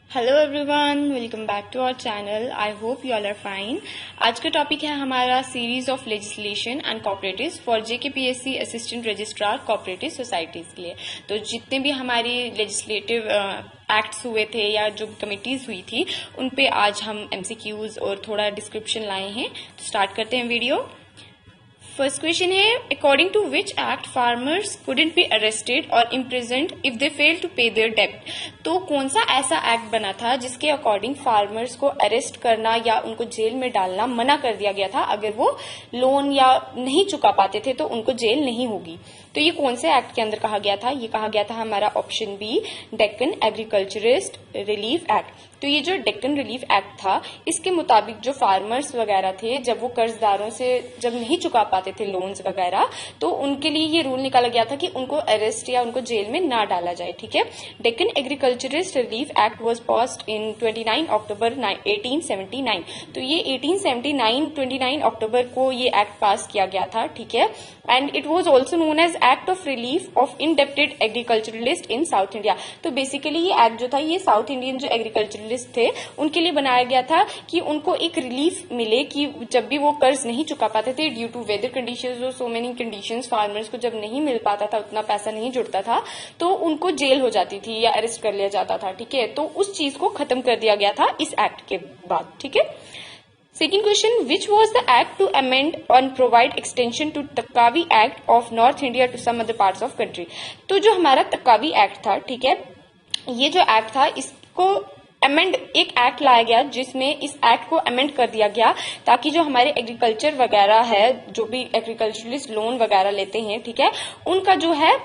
Hello everyone, welcome back to our channel. I hope you all are fine. आज का topic है हमारा series of legislation and cooperatives for JKPSC assistant registrar cooperative societies के लिए। तो जितने भी हमारी लेजिस्लेटिव एक्ट्स हुए थे या जो कमिटीज हुई थी उन पे आज हम एमसीक्यूज और थोड़ा डिस्क्रिप्शन लाए हैं। तो स्टार्ट करते हैं वीडियो। फर्स्ट क्वेश्चन है, according to which act farmers couldn't be arrested और imprisoned if they fail to pay their डेब्ट। तो कौन सा ऐसा एक्ट बना था जिसके अकॉर्डिंग फार्मर्स को अरेस्ट करना या उनको जेल में डालना मना कर दिया गया था। अगर वो लोन या नहीं चुका पाते थे तो उनको जेल नहीं होगी। तो ये कौन से एक्ट के अंदर कहा गया था? ये कहा गया था हमारा option B, Deccan agriculturist relief act. तो ये जो डेक्कन रिलीफ एक्ट था, इसके मुताबिक जो फार्मर्स वगैरह थे, जब वो कर्जदारों से जब नहीं चुका पाते थे लोन्स वगैरह, तो उनके लिए ये रूल निकाला गया था कि उनको अरेस्ट या उनको जेल में ना डाला जाए। ठीक है। Deccan agriculturist relief act was passed in 29 अक्टूबर 1879। तो ये 29 अक्टूबर को ये एक्ट पास किया गया था। ठीक है। And it was also known as act of relief of indebted agriculturalist in south India. तो बेसिकली ये एक्ट जो था, ये साउथ इंडियन जो एग्रीकल्चरलिस्ट थे उनके लिए बनाया गया था कि उनको एक रिलीफ मिले कि जब भी वो कर्ज नहीं चुका पाते थे ड्यू टू वेदर कंडीशंस और सो मेनी कंडीशंस, फार्मर्स को जब नहीं मिल पाता था, उतना पैसा नहीं जुड़ता था, तो उनको जेल हो जाती थी या अरेस्ट कर लिया जाता था। ठीक है। तो उस चीज को खत्म कर दिया गया था इस एक्ट के बाद। ठीक है। Second question, which was the act to amend and provide extension to Taccavi act of north India to some other parts of country. तो जो हमारा तकावी एक्ट था, ठीक है, ये जो एक्ट था इसको अमेंड, एक एक्ट लाया गया जिसमें इस एक्ट को अमेंड कर दिया गया ताकि जो हमारे एग्रीकल्चर वगैरह है, जो भी एग्रीकल्चरलिस्ट लोन वगैरह लेते हैं, ठीक है, उनका जो है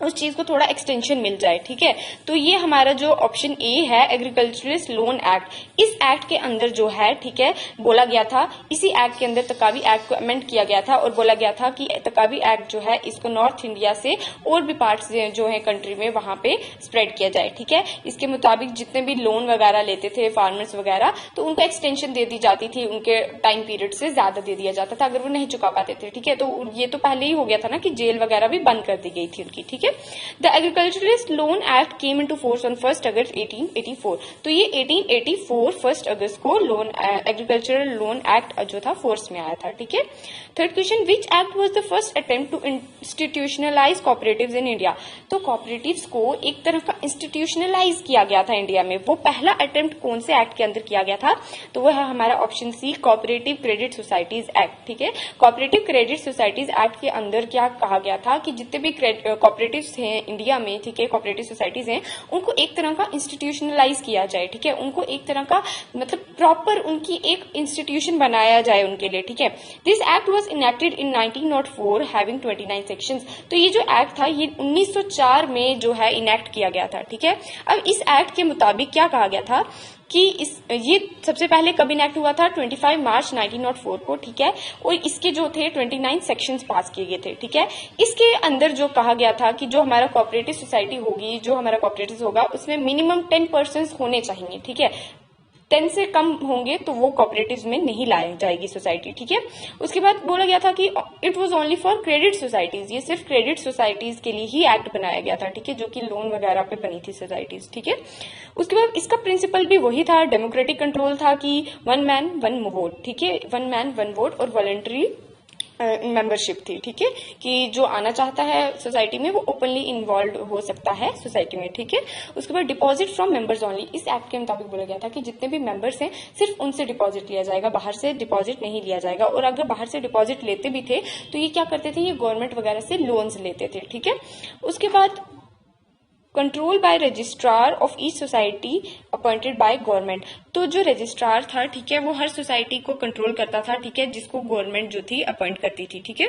उस चीज को थोड़ा एक्सटेंशन मिल जाए। ठीक है। तो ये हमारा जो ऑप्शन ए है, एग्रीकल्चरलिस्ट लोन एक्ट, इस एक्ट के अंदर जो है, ठीक है, बोला गया था, इसी एक्ट के अंदर तकावी एक्ट को अमेंड किया गया था और बोला गया था कि तकावी एक्ट जो है इसको नॉर्थ इंडिया से और भी पार्ट्स जो है कंट्री में वहां पे स्प्रेड किया जाए। ठीक है। इसके मुताबिक जितने भी लोन वगैरह लेते थे फार्मर्स वगैरह, तो उनको एक्सटेंशन दे दी जाती थी, उनके टाइम पीरियड से ज्यादा दे दिया जाता था अगर वो नहीं चुका पाते थे। ठीक है। तो ये तो पहले ही हो गया था ना कि जेल वगैरह भी बंद कर दी गई थी उनकी। ठीक है। The Agriculturist Loan Act came into force on 1st August 1884। तो ये 1884 1 अगस्त को लोन एग्रीकल्चरल लोन एक्ट जो था फोर्स में आया था। ठीक है। Third question, which act was the first attempt to institutionalise cooperatives in India. तो कॉपरेटिव्स को एक तरह का इंस्टीट्यूशनलाइज किया गया था इंडिया में। वो पहला अटेम्प्ट कौन से एक्ट के अंदर किया गया था? तो वो है हमारा option C, cooperative credit societies act. ठीक है। कॉपरेटिव क्रेडिट सोसाइटीज एक्ट के अंदर क्या कहा गया था कि जितने भी कॉपरेटिव्स हैं इंडिया में, ठीक है, कोऑपरेटिव सोसाइटीज हैं, उनको एक तरह का इंस्टीट्यूशनलाइज किया जाए। ठीक है। उनको एक तरह का मतलब प्रॉपर उनकी एक इंस्टीट्यूशन बनाया जाए उनके लिए। ठीक है। This act was enacted in 1904 having 29 sections. तो ये जो एक्ट था ये 1904 में जो है इनेक्ट किया गया था। ठीक है। अब इस एक्ट के मुताबिक क्या कहा गया था कि ये सबसे पहले कब इनेक्ट हुआ था? 25 मार्च 1904 को। ठीक है। और इसके जो थे 29 सेक्शंस पास किए गए थे। ठीक है। इसके अंदर जो कहा गया था कि जो हमारा कोऑपरेटिव सोसाइटी होगी, जो हमारा कोऑपरेटिव होगा, उसमें मिनिमम 10% होने चाहिए। ठीक है। 10 से कम होंगे तो वो कोऑपरेटिव्स में नहीं लाई जाएगी सोसाइटी। ठीक है। उसके बाद बोला गया था कि it was only for credit societies. ये सिर्फ क्रेडिट सोसाइटीज के लिए ही एक्ट बनाया गया था। ठीक है। जो कि लोन वगैरह पे बनी थी सोसाइटीज। ठीक है। उसके बाद इसका प्रिंसिपल भी वही था, डेमोक्रेटिक कंट्रोल था कि 1 मैन 1 वोट। ठीक है। 1 मैन 1 वोट और वॉलंटरी मेंबरशिप थी। ठीक है। कि जो आना चाहता है सोसाइटी में वो ओपनली इन्वॉल्व हो सकता है सोसाइटी में। ठीक है। उसके बाद डिपॉजिट फ्रॉम मेंबर्स ओनली। इस एक्ट के मुताबिक बोला गया था कि जितने भी मेंबर्स हैं सिर्फ उनसे डिपॉजिट लिया जाएगा, बाहर से डिपॉजिट नहीं लिया जाएगा। और अगर बाहर से डिपॉजिट लेते भी थे तो ये क्या करते थे, ये गवर्नमेंट वगैरह से लोन्स लेते थे। ठीक है। उसके बाद control by registrar of each society appointed by government. तो जो रजिस्ट्रार था, ठीक है, वो हर सोसाइटी को कंट्रोल करता था। ठीक है। जिसको गवर्नमेंट जो थी अपॉइंट करती थी। ठीक है।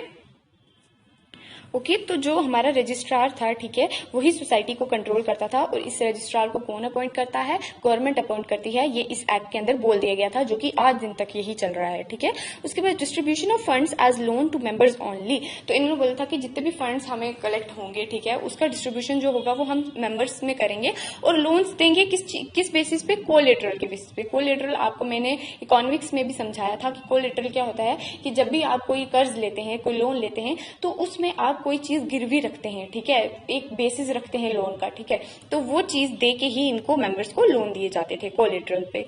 ओके। तो जो हमारा रजिस्ट्रार था, ठीक है, वही सोसाइटी को कंट्रोल करता था। और इस रजिस्ट्रार को कौन अपॉइंट करता है? गवर्नमेंट अपॉइंट करती है। ये इस एक्ट के अंदर बोल दिया गया था, जो कि आज दिन तक यही चल रहा है। ठीक है। उसके बाद distribution of funds as loan to members only. तो इन्होंने बोला था कि जितने भी फंड्स हमें कलेक्ट होंगे, ठीक है, उसका डिस्ट्रीब्यूशन जो होगा वो हम मेंबर्स में करेंगे और लोन्स देंगे किस बेसिस पे? कोलेटरल के बेसिस पे। कोलेटरल आपको मैंने इकोनॉमिक्स में भी समझाया था कि कोलेटरल क्या होता है कि जब भी आप कोई कर्ज लेते हैं, कोई लोन लेते हैं, तो उसमें आप आप कोई चीज गिरवी रखते हैं, ठीक है, एक बेसिस रखते हैं लोन का, ठीक है, तो वो चीज दे के ही इनको मेंबर्स को लोन दिए जाते थे कोलेटरल पे।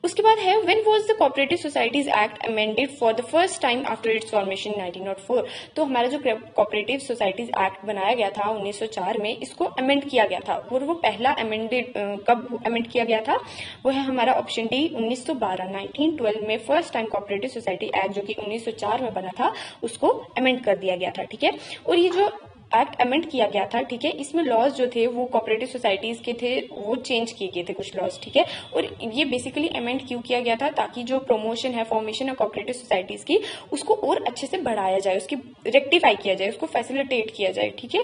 उसके बाद है when was the cooperative societies act amended for the first time after it's formation 1904। तो हमारा जो कोऑपरेटिव सोसाइटीज एक्ट बनाया गया था 1904 में, इसको अमेंड किया गया था। और वो पहला अमेंडेड कब अमेंड किया गया था, वो है हमारा ऑप्शन डी 1912। 1912 में first time cooperative society act जो कि 1904 में बना था, उसको अमेंड कर दिया गया था, ठीक है। और ये जो एक्ट अमेंड किया गया था, ठीक है, इसमें लॉज जो थे वो कोऑपरेटिव सोसाइटीज के थे, वो चेंज किए गए थे कुछ लॉज, ठीक है। और ये बेसिकली अमेंड क्यों किया गया था, ताकि जो प्रमोशन है फॉर्मेशन है कोऑपरेटिव सोसाइटीज की, उसको और अच्छे से बढ़ाया जाए, उसकी रेक्टिफाई किया जाए, उसको फैसिलिटेट किया जाए, ठीक है।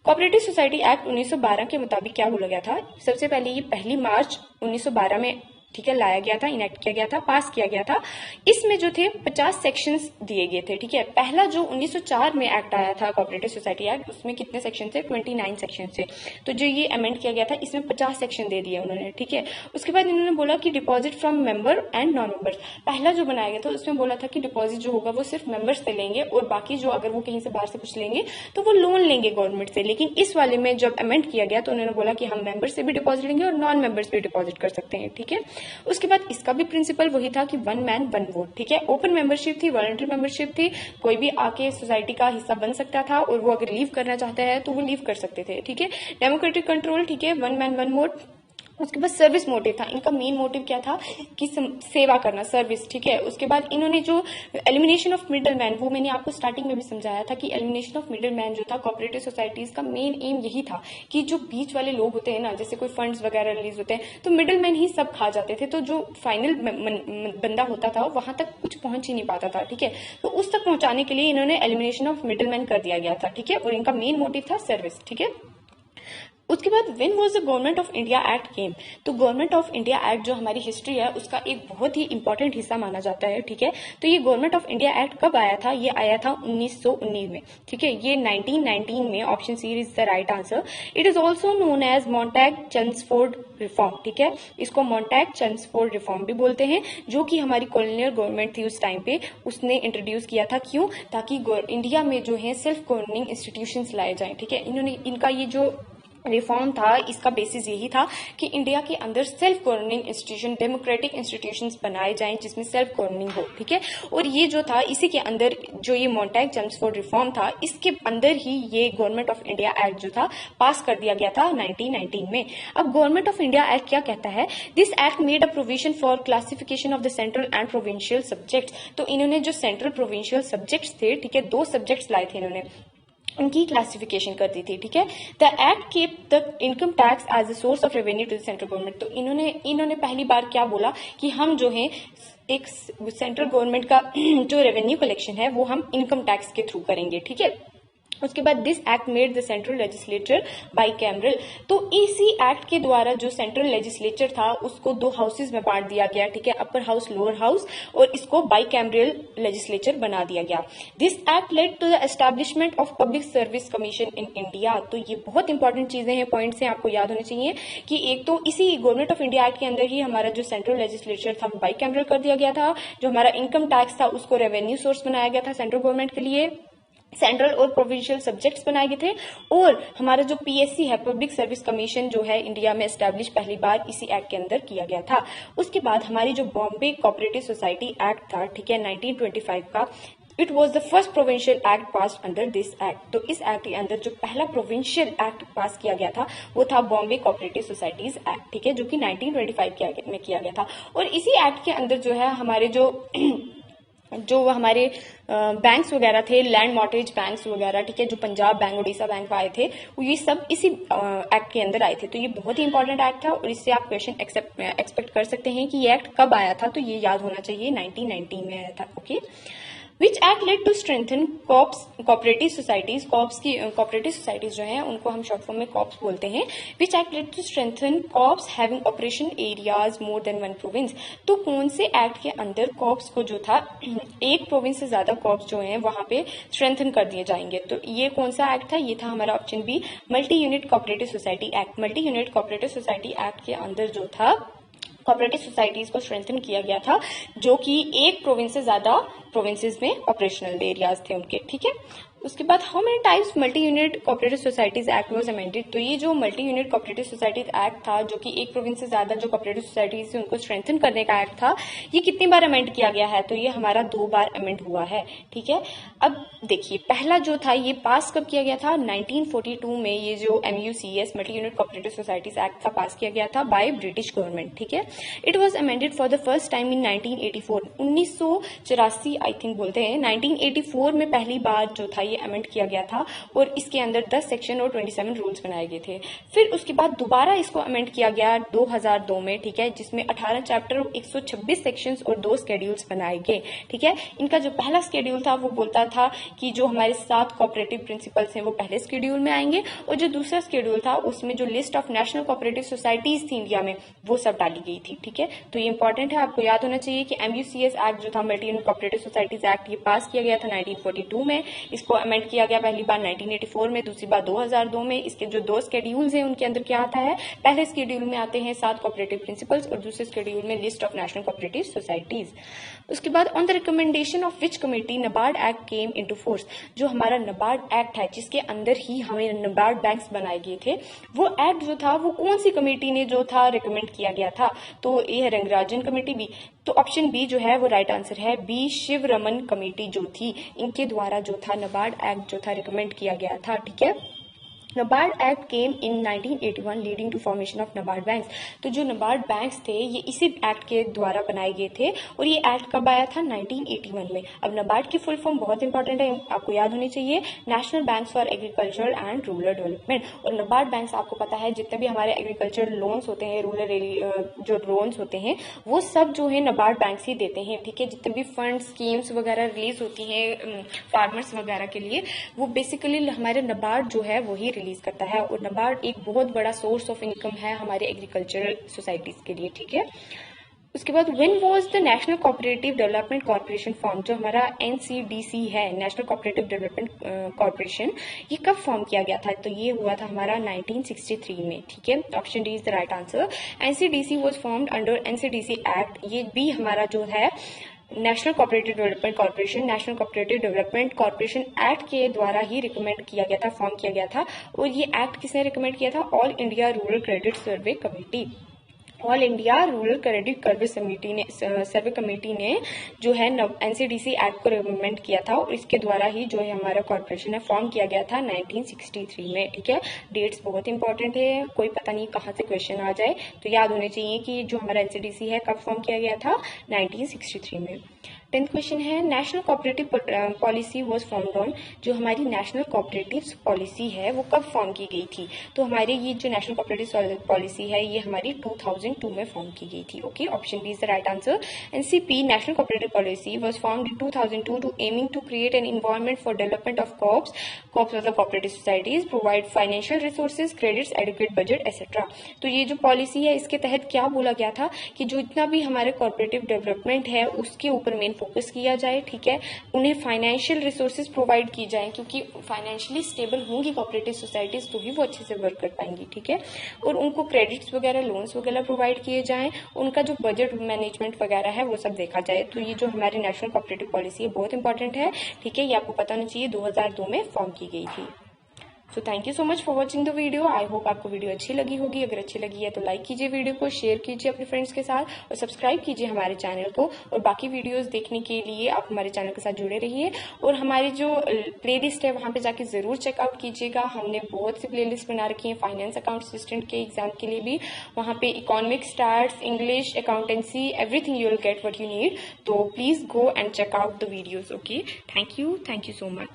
कोऑपरेटिव सोसाइटी एक्ट 1912 के मुताबिक क्या बोला गया था, सबसे पहले ये 1 मार्च 1912 में, ठीक है, लाया गया था, इनेक्ट किया गया था, पास किया गया था। इसमें जो थे 50 सेक्शंस दिए गए थे, ठीक है। पहला जो 1904 में एक्ट आया था कोऑपरेटिव सोसाइटी एक्ट, उसमें कितने सेक्शन थे, 29 सेक्शन थे। तो जो ये अमेंड किया गया था, इसमें 50 सेक्शन दे दिए उन्होंने, ठीक है। उसके बाद इन्होंने बोला कि deposit from member and non members, पहला जो बनाया गया था उसमें बोला था कि डिपॉजिट जो होगा वो सिर्फ मेंबर्स से लेंगे, और बाकी जो अगर वो कहीं से बाहर से कुछ लेंगे तो वो लोन लेंगे गवर्नमेंट से। लेकिन इस वाले में जब अमेंड किया गया तो उन्होंने बोला कि हम मेंबर्स से भी डिपॉजिट लेंगे और नॉन मेंबर्स भी डिपॉजिट कर सकते हैं, ठीक है। उसके बाद इसका भी प्रिंसिपल वही था कि 1 मैन 1 वोट, ठीक है। ओपन मेंबरशिप थी, वॉलंटरी मेंबरशिप थी, कोई भी आके सोसाइटी का हिस्सा बन सकता था, और वो अगर लीव करना चाहता है तो वो लीव कर सकते थे, ठीक है। डेमोक्रेटिक कंट्रोल, ठीक है, 1 मैन 1 वोट। उसके बाद सर्विस मोटिव था, इनका मेन मोटिव क्या था कि सेवा करना, सर्विस, ठीक है। उसके बाद इन्होंने जो एलिमिनेशन ऑफ मिडल मैन, वो मैंने आपको स्टार्टिंग में भी समझाया था कि एलिमिनेशन ऑफ मिडल मैन जो था कोऑपरेटिव सोसाइटीज का मेन एम यही था कि जो बीच वाले लोग होते हैं ना, जैसे कोई फंड्स वगैरह रिलीज होते हैं तो मिडल मैन ही सब खा जाते थे, तो जो फाइनल बंदा होता था वहां तक कुछ पहुंच ही नहीं पाता था, ठीक है। तो उस तक पहुंचाने के लिए इन्होंने एलिमिनेशन ऑफ मिडल मैन कर दिया गया था, ठीक है। और इनका मेन मोटिव था सर्विस, ठीक है। उसके बाद when was the government of India act केम, तो गवर्नमेंट ऑफ इंडिया एक्ट जो हमारी हिस्ट्री है उसका एक बहुत ही इंपॉर्टेंट हिस्सा माना जाता है, ठीक है। तो ये गवर्नमेंट ऑफ इंडिया एक्ट कब आया था, ये आया था 1919 में, ठीक है। ये 1919 में, option C is the right answer. It is also known as Montagu Chelmsford reform, ठीक है। इसको मॉन्टैग-चेम्सफोर्ड रिफॉर्म भी बोलते हैं, जो कि हमारी कॉलोनियल गवर्नमेंट थी उस टाइम पे, उसने इंट्रोड्यूस किया था। क्यों, ताकि इंडिया में जो है सेल्फ गवर्निंग इंस्टीट्यूशंस लाए जाएं, ठीक है। इन्होंने, इनका ये जो रिफॉर्म था, इसका बेसिस यही था कि इंडिया के अंदर self governing institution, democratic institutions बनाए जाएं जिसमें सेल्फ गवर्निंग हो, ठीक है। और ये जो था, इसी के अंदर जो ये मॉन्टैग-चेम्सफोर्ड रिफॉर्म था, इसके अंदर ही ये गवर्नमेंट ऑफ इंडिया एक्ट जो था पास कर दिया गया था 1919 में। अब गवर्नमेंट ऑफ इंडिया एक्ट क्या कहता है, this act made a provision for classification of the central and provincial subjects. तो इन्होंने जो सेंट्रल प्रोविंशियल सब्जेक्ट्स थे, ठीक है, 2 सब्जेक्ट्स लाए थे इन्होंने, उनकी क्लासिफिकेशन कर दी थी, ठीक है। The act keep the income tax as a source of revenue to the central government. तो इन्होंने पहली बार क्या बोला कि हम जो है एक सेंट्रल गवर्नमेंट का जो रेवेन्यू कलेक्शन है वो हम इनकम टैक्स के थ्रू करेंगे, ठीक है। उसके बाद this act made the central legislature by cameral. तो इसी एक्ट के द्वारा जो सेंट्रल लेजिस्लेचर था उसको 2 हाउसेज में बांट दिया गया, ठीक है, अपर हाउस, लोअर हाउस, और इसको बाई कैमरल लेजिस्लेचर बना दिया गया। This act led to the establishment of public service commission in India. तो ये बहुत इंपॉर्टेंट चीजें हैं, पॉइंट्स हैं, आपको याद होने चाहिए कि एक तो इसी गवर्नमेंट ऑफ इंडिया एक्ट के अंदर ही हमारा जो सेंट्रल लेजिस्लेचर था बाई कैमरल कर दिया गया था, जो हमारा इनकम टैक्स था उसको रेवेन्यू सोर्स बनाया गया था सेंट्रल गवर्नमेंट के लिए, सेंट्रल और प्रोविंशियल सब्जेक्ट्स बनाए गए थे, और हमारा जो पीएससी है, पब्लिक सर्विस कमीशन, जो है इंडिया में एस्टैब्लिश पहली बार इसी एक्ट के अंदर किया गया था। उसके बाद हमारी जो बॉम्बे कोऑपरेटिव सोसाइटी एक्ट था, ठीक है, 1925 का, it was the first provincial act pass under this act. तो इस एक्ट के अंदर जो पहला प्रोविंशियल एक्ट पास किया गया था वो था बॉम्बे कोऑपरेटिव सोसाइटीज एक्ट, ठीक है, जो कि 1925 में किया गया था। और इसी एक्ट के अंदर जो है हमारे जो हमारे बैंक्स वगैरह थे, लैंड मॉर्टगेज बैंक्स वगैरह, ठीक है, जो पंजाब बैंक, उड़ीसा बैंक आए थे, ये सब इसी एक्ट के अंदर आए थे। तो ये बहुत ही इंपॉर्टेंट एक्ट था और इससे आप क्वेश्चन एक्सपेक्ट कर सकते हैं कि ये एक्ट कब आया था, तो ये याद होना चाहिए, 1919 में आया था, okay. Which act led to strengthen cooperative societies, cooperative societies जो है उनको हम शॉर्ट फॉर्म में कॉप्स बोलते हैं। Which act led to strengthen co-ops having operation areas more than 1 province. तो कौन से एक्ट के अंदर कॉप्स को जो था, एक प्रोविंस से ज्यादा कॉप्स जो है वहां पे स्ट्रेंथन कर दिए जाएंगे। तो ये कौन सा एक्ट था, ये था हमारा option B, multi unit cooperative society act. Multi unit cooperative society act के अंदर जो था कोऑपरेटिव सोसाइटीज को स्ट्रेंथन किया गया था, जो कि एक प्रोविंस से ज्यादा प्रोविंसेस में ऑपरेशनल एरियाज थे उनके, ठीक है। उसके बाद how many types multi unit cooperative societies act was amended. तो ये जो multi unit cooperative societies act था, जो कि एक प्रोविंस से ज्यादा जो कोऑपरेटिव सोसाइटीज है उनको स्ट्रेंथन करने का एक्ट था, ये कितनी बार अमेंड किया गया है? तो ये हमारा 2 बार अमेंड हुआ है। ठीक है, अब देखिए पहला जो था ये पास कब किया गया था? 1942 में ये जो MUCS multi unit cooperative societies act था पास किया गया था बाय ब्रिटिश गवर्नमेंट। ठीक है, it was amended for the first time in 1984, 1984 I think बोलते हैं। 1984 में पहली बार जो था ये अमेंड किया गया था और इसके अंदर 10 सेक्शन और 27 रूल्स बनाए गए थे। फिर उसके बाद दोबारा इसको अमेंड किया गया 2002 में। ठीक है, जिसमें 18 चैप्टर और 126 सेक्शंस और 2 शेड्यूल्स बनाए गए। ठीक है, इनका जो पहला शेड्यूल था वो बोलता था कि जो हमारे 7 कोऑपरेटिव प्रिंसिपल्स हैं वो पहले शेड्यूल में आएंगे, और जो दूसरा शेड्यूल था उसमें जो list of national cooperative societies थी इंडिया में वो सब डाली गई थी। ठीक है, तो ये इंपॉर्टेंट है, आपको याद होना चाहिए कि MUCS एक्ट जो था multi unit cooperative societies act, ये पास किया गया था 1942 में। इसको अमेंड किया गया पहली बार 1984 में, दूसरी बार 2002 में। इसके जो 2 शेड्यूल्स हैं उनके अंदर क्या आता है? पहले शेड्यूल में आते हैं 7 कोऑपरेटिव प्रिंसिपल्स और दूसरे शेड्यूल में list of national cooperative societies. उसके बाद on the recommendation of which committee NABARD act came into force. जो हमारा नबार्ड एक्ट है जिसके अंदर ही हमें नबार्ड बैंक्स बनाए गए थे, वो एक्ट जो था वो कौन सी कमेटी ने जो था रिकमेंड किया गया था? तो ये है रंगराजन कमेटी बी। तो ऑप्शन बी जो है वो राइट आंसर है, बी शिवरमन कमेटी जो थी, इनके द्वारा जो था नबार्ड एक्ट जो था रिकमेंड किया गया था। ठीक है, NABARD act came in 1981 leading to formation of NABARD banks. तो जो नबार्ड बैंक्स थे ये इसी एक्ट के द्वारा बनाए गए थे और ये एक्ट कब आया था? 1981 में। अब नबार्ड की फुल फॉर्म बहुत इंपॉर्टेंट है, आपको याद होनी चाहिए, national banks for agriculture and rural development. और नबार्ड बैंक्स आपको पता है जितने भी हमारे एग्रीकल्चर लोन्स होते हैं, रूरल जो लोन्स होते हैं वो सब जो है नबार्ड बैंक्स ही देते हैं। ठीक है, जितने भी फंड स्कीम्स वगैरह रिलीज होती हैं फार्मर्स वगैरह के लिए, वो बेसिकली हमारे नबार्ड जो है वही रिलीज करता है। और नबार्ड एक बहुत बड़ा सोर्स ऑफ इनकम है हमारे एग्रीकल्चरल सोसाइटीज के लिए। ठीक है, उसके बाद when was the national cooperative development corporation form. जो हमारा NCDC है, नेशनल कोऑपरेटिव डेवलपमेंट कॉर्पोरेशन, ये कब फॉर्म किया गया था? तो ये हुआ था हमारा 1963 में। ठीक है, option D is the right answer. NCDC was formed under NCDC act. ये भी हमारा जो है national cooperative development corporation, national cooperative development corporation act के द्वारा ही रिकमेंड किया गया था, फॉर्म किया गया था। और ये एक्ट किसने रिकमेंड किया था? All India rural credit survey committee. All India rural credit survey committee ने जो है NCDC एक्ट को रिकमेंड किया था और इसके द्वारा ही जो है हमारा कॉर्पोरेशन है फॉर्म किया गया था 1963 में। ठीक है, डेट्स बहुत इंपॉर्टेंट है, कोई पता नहीं कहाँ से क्वेश्चन आ जाए, तो याद होने चाहिए कि जो हमारा NCDC है कब फॉर्म किया गया था? 1963 में। 10th क्वेश्चन है, national cooperative policy was formed on. जो हमारी नेशनल कोऑपरेटिव पॉलिसी है वो कब फॉर्म की गई थी? तो हमारी ये जो नेशनल कोऑपरेटिव पॉलिसी है ये हमारी 2002 में फॉर्म की गई थी। Okay, option B is the right answer. NCP national cooperative policy was formed in 2002 to aiming to create an environment for development of coops मतलब cooperative societies, provide financial resources, credits, educate budget etcetera. तो ये जो policy है इसके तहत क्या बोला गया था कि जो इतना भी हमारे कोऑपरेटिव डेवलपमेंट है उसके ऊपर मेन फोकस किया जाए। ठीक है, उन्हें फाइनेंशियल रिसोर्सेज प्रोवाइड की जाए, क्योंकि फाइनेंशियली स्टेबल होंगी कोऑपरेटिव सोसाइटीज तो ही वो अच्छे से वर्क कर पाएंगी। ठीक है, और उनको क्रेडिट्स वगैरह, लोन्स वगैरह प्रोवाइड किए जाएं, उनका जो बजट मैनेजमेंट वगैरह है वो सब देखा जाए। तो ये जो हमारी नेशनल कोऑपरेटिव पॉलिसी है बहुत इंपॉर्टेंट है। ठीक है, ये आपको पता होना चाहिए 2002 में फॉर्म की गई थी। So thank you so much for watching the video. I hope आपको वीडियो अच्छी लगी होगी। अगर अच्छी लगी है तो लाइक कीजिए वीडियो को, शेयर कीजिए अपने फ्रेंड्स के साथ और सब्सक्राइब कीजिए हमारे चैनल को। और बाकी वीडियोस देखने के लिए आप हमारे चैनल के साथ जुड़े रहिए और हमारी जो प्लेलिस्ट है वहाँ पे जाके जरूर चेकआउट कीजिएगा। हमने बहुत सी प्लेलिस्ट बना रखी है फाइनेंस अकाउंट असिस्टेंट के एग्जाम के लिए भी। वहाँ पे economics, stats, English, accountancy, everything you will get what you need. तो please go and check out the videos. Okay, thank you so much.